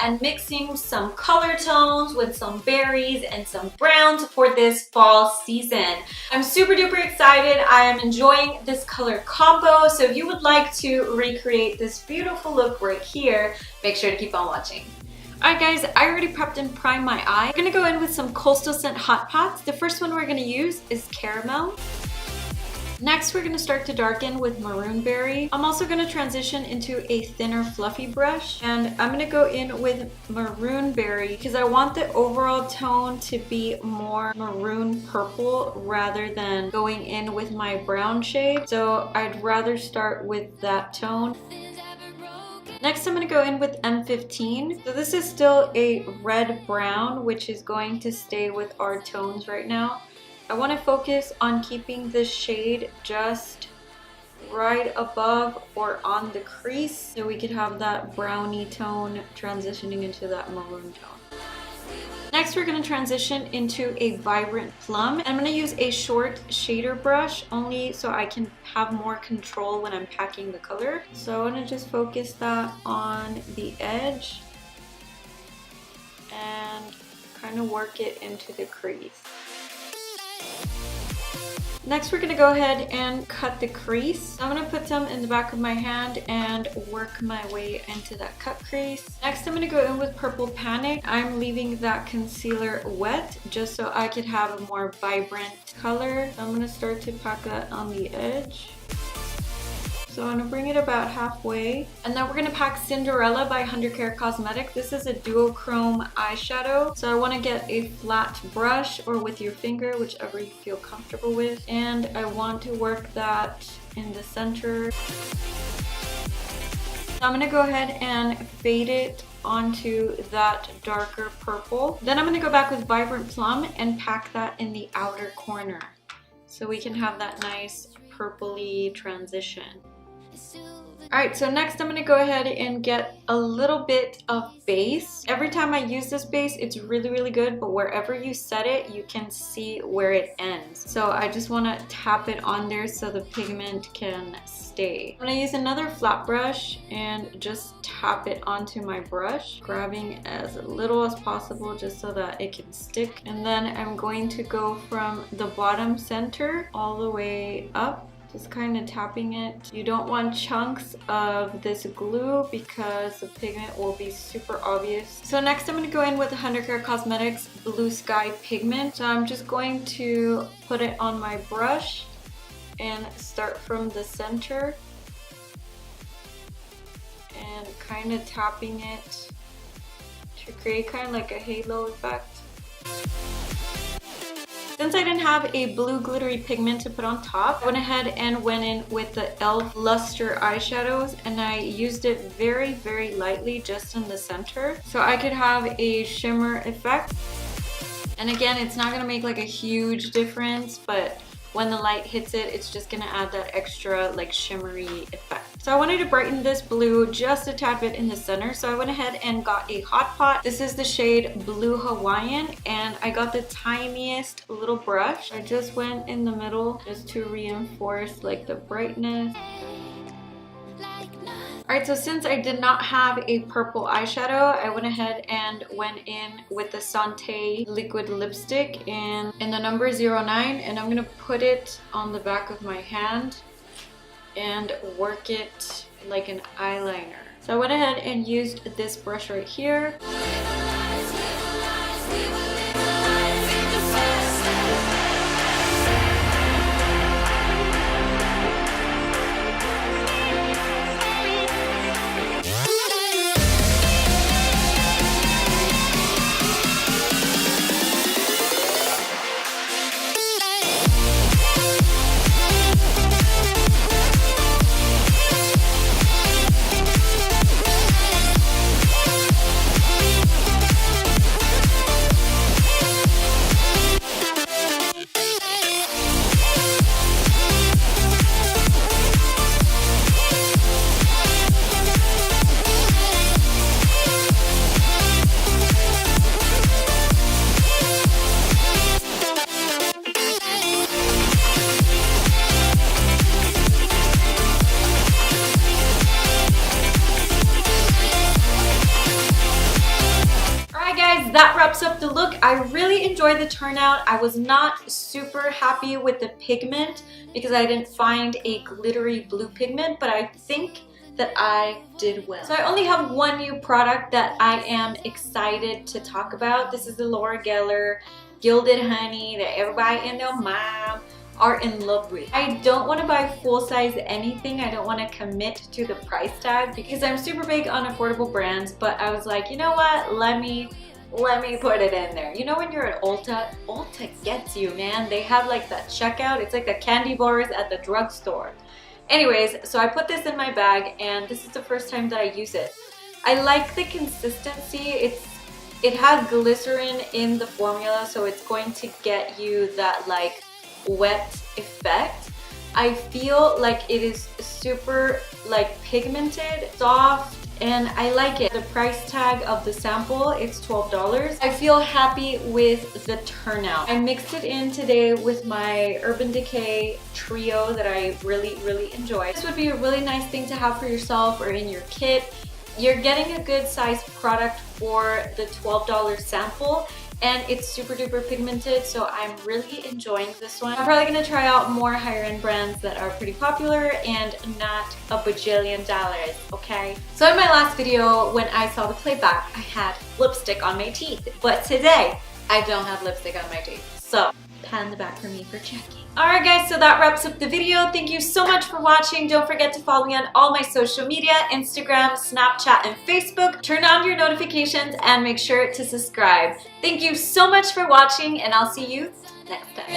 and mixing some color tones with some berries and some browns for this fall season. I'm super duper excited. I am enjoying this color combo. So if you would like to recreate this beautiful look right here, make sure to keep on watching. Alright guys, I already prepped and primed my eye. I'm gonna go in with some Coastal Scent Hot Pots. The first one we're gonna use is Caramel. Next, we're gonna start to darken with Maroon Berry. I'm also gonna transition into a thinner fluffy brush, and I'm gonna go in with Maroon Berry because I want the overall tone to be more maroon purple rather than going in with my brown shade. So I'd rather start with that tone. Next, I'm going to go in with M15. So this is still a red brown, which is going to stay with our tones right now. I want to focus on keeping this shade just right above or on the crease so we could have that brownie tone transitioning into that maroon tone. Next, we're going to transition into a vibrant plum. I'm going to use a short shader brush only so I can have more control when I'm packing the color. So I want to just focus that on the edge and kind of work it into the crease. Next, we're going to go ahead and cut the crease. I'm going to put some in the back of my hand and work my way into that cut crease. Next, I'm going to go in with Purple Panic. I'm leaving that concealer wet just so I could have a more vibrant color. I'm going to start to pack that on the edge. So I'm going to bring it about halfway. And then we're going to pack Cinderella by 100 Karat Cosmetics. This is a duochrome eyeshadow. So I want to get a flat brush or with your finger, whichever you feel comfortable with. And I want to work that in the center. So I'm going to go ahead and fade it onto that darker purple. Then I'm going to go back with Vibrant Plum and pack that in the outer corner. So we can have that nice purpley transition. Alright, so next I'm going to go ahead and get a little bit of base. Every time I use this base, it's really good, but wherever you set it, you can see where it ends. So I just want to tap it on there so the pigment can stay. I'm going to use another flat brush and just tap it onto my brush, grabbing as little as possible just so that it can stick. And then I'm going to go from the bottom center all the way up. Just kind of tapping it. You don't want chunks of this glue because the pigment will be super obvious. So next I'm going to go in with 100 Karat Cosmetics Blue Sky Pigment. So I'm just going to put it on my brush and start from the center and kind of tapping it to create kind of like a halo effect. Since I didn't have a blue glittery pigment to put on top, I went ahead and went in with the e.l.f. Luster eyeshadows, and I used it very lightly just in the center so I could have a shimmer effect. And again, it's not going to make like a huge difference, but when the light hits it, it's just going to add that extra like shimmery effect. So I wanted to brighten this blue just a tad bit in the center, so I went ahead and got a hot pot. This is the shade Blue Hawaiian, and I got the tiniest little brush. I just went in the middle just to reinforce like the brightness. Alright, so since I did not have a purple eyeshadow, I went ahead and went in with the Santee liquid lipstick in the number 09, and I'm going to put it on the back of my hand and work it like an eyeliner. So I went ahead and used this brush right here. I really enjoyed the turnout. I was not super happy with the pigment because I didn't find a glittery blue pigment, but I think that I did well. So I only have one new product that I am excited to talk about. This is the Laura Geller Gilded Honey that everybody and their mom are in love with. I don't want to buy full-size anything. I don't want to commit to the price tag because I'm super big on affordable brands, but I was like, you know what, let me put it in there. You know when you're at Ulta gets you, man. They have like that checkout. It's like the candy bars at the drugstore. Anyways, so I put this in my bag and this is the first time that I use it. I like the consistency. It has glycerin in the formula, so it's going to get you that like wet effect. I feel like it is super like pigmented, soft, and I like it. The price tag of the sample, it's $12. I feel happy with the turnout. I mixed it in today with my Urban Decay trio that I really enjoy. This would be a really nice thing to have for yourself or in your kit. You're getting a good size product for the $12 sample, and it's super duper pigmented, so I'm really enjoying this one. I'm probably gonna try out more higher end brands that are pretty popular and not a bajillion dollars, okay? So in my last video, when I saw the playback, I had lipstick on my teeth, but today, I don't have lipstick on my teeth. So, pan the back for me for checking. Alright guys, so that wraps up the video. Thank you so much for watching. Don't forget to follow me on all my social media, Instagram, Snapchat, and Facebook. Turn on your notifications and make sure to subscribe. Thank you so much for watching, and I'll see you next time.